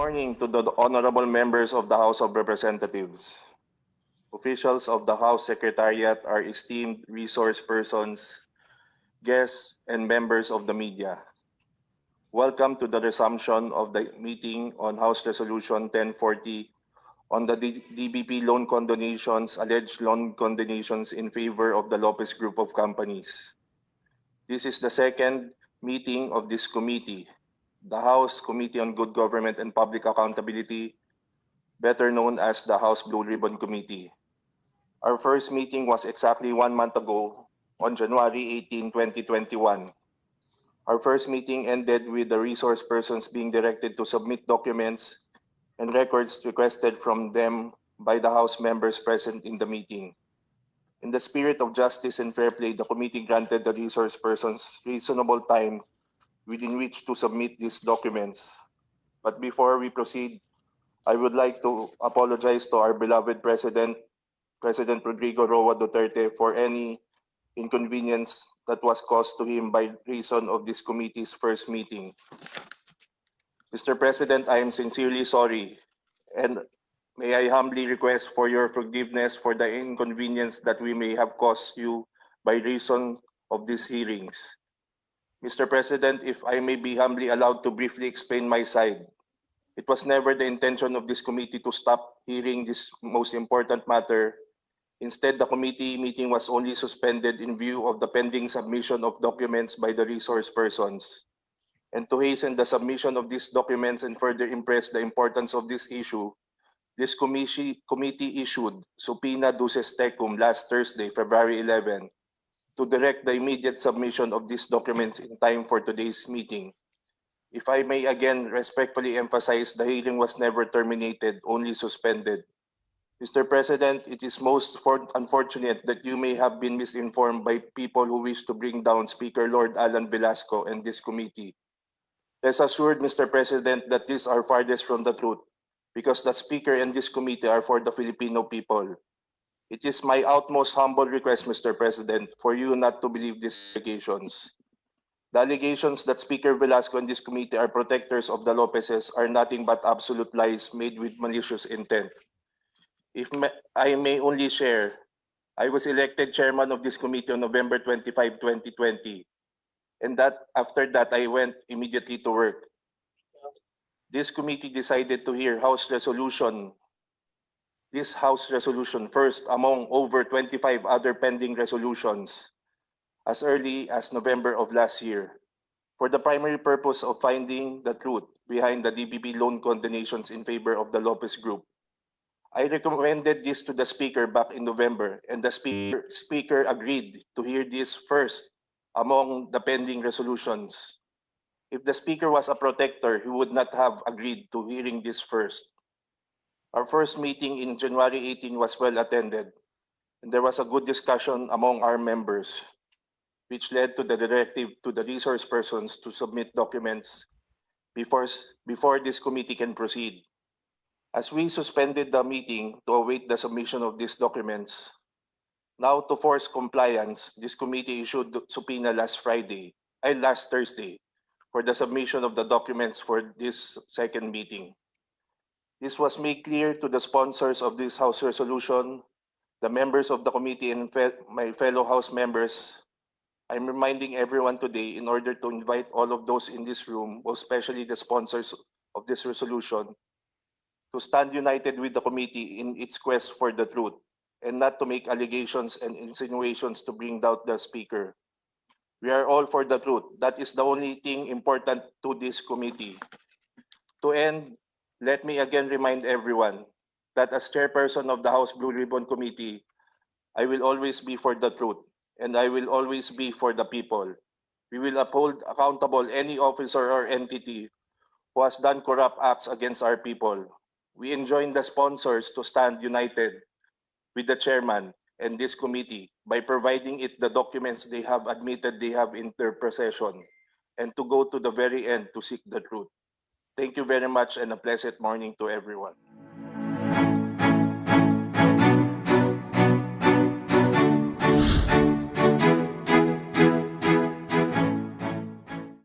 morning to the honorable members of the House of Representatives, officials of the House Secretariat, our esteemed resource persons, guests, and members of the media. Welcome to the resumption of the meeting on House Resolution 1040 on the DBP loan condonations, alleged loan condonations in favor of the Lopez Group of Companies. This is the second meeting of this committee, the House Committee on Good Government and Public Accountability, better known as the House Blue Ribbon Committee. Our first meeting was exactly 1 month ago on January 18, 2021. Our first meeting ended with the resource persons being directed to submit documents and records requested from them by the House members present in the meeting. In the spirit of justice and fair play, the committee granted the resource persons reasonable time within which to submit these documents. But before we proceed, I would like to apologize to our beloved President Rodrigo Roa Duterte for any inconvenience that was caused to him by reason of this committee's first meeting. Mr. President, I am sincerely sorry, and may I humbly request for your forgiveness for the inconvenience that we may have caused you by reason of these hearings. Mr. President, if I may be humbly allowed to briefly explain my side, it was never the intention of this committee to stop hearing this most important matter. Instead, the committee meeting was only suspended in view of the pending submission of documents by the resource persons. And to hasten the submission of these documents and further impress the importance of this issue, this committee issued subpoena duces tecum last Thursday, February 11, to direct the immediate submission of these documents in time for today's meeting. If I may again respectfully emphasize, the hearing was never terminated, only suspended. Mr. President, it is most unfortunate that you may have been misinformed by people who wish to bring down Speaker Lord Alan Velasco and this committee. Rest assured, Mr. President, that these are farthest from the truth, because the Speaker and this committee are for the Filipino people. It is my utmost humble request, Mr. President, for you not to believe these allegations. The allegations that Speaker Velasco and this committee are protectors of the Lopezes are nothing but absolute lies made with malicious intent. If I may only share, I was elected chairman of this committee on November 25, 2020, and after that I went immediately to work. This committee decided to hear this House resolution first among over 25 other pending resolutions as early as November of last year, for the primary purpose of finding the truth behind the DBP loan condonations in favor of the Lopez Group. I recommended this to the Speaker back in November, and the Speaker agreed to hear this first among the pending resolutions. If the Speaker was a protector, he would not have agreed to hearing this first. Our first meeting in January 18 was well attended, and there was a good discussion among our members, which led to the directive to the resource persons to submit documents before this committee can proceed. As we suspended the meeting to await the submission of these documents, now to force compliance, this committee issued subpoena last Thursday, for the submission of the documents for this second meeting. This was made clear to the sponsors of this House resolution, the members of the committee, and my fellow House members. I'm reminding everyone today, in order to invite all of those in this room, especially the sponsors of this resolution, to stand united with the committee in its quest for the truth, and not to make allegations and insinuations to bring down the Speaker. We are all for the truth. That is the only thing important to this committee. To end, let me again remind everyone that as chairperson of the House Blue Ribbon Committee, I will always be for the truth, and I will always be for the people. We will uphold accountable any officer or entity who has done corrupt acts against our people. We enjoin the sponsors to stand united with the chairman and this committee by providing it the documents they have admitted they have in their possession, and to go to the very end to seek the truth. Thank you very much, and a pleasant morning to everyone.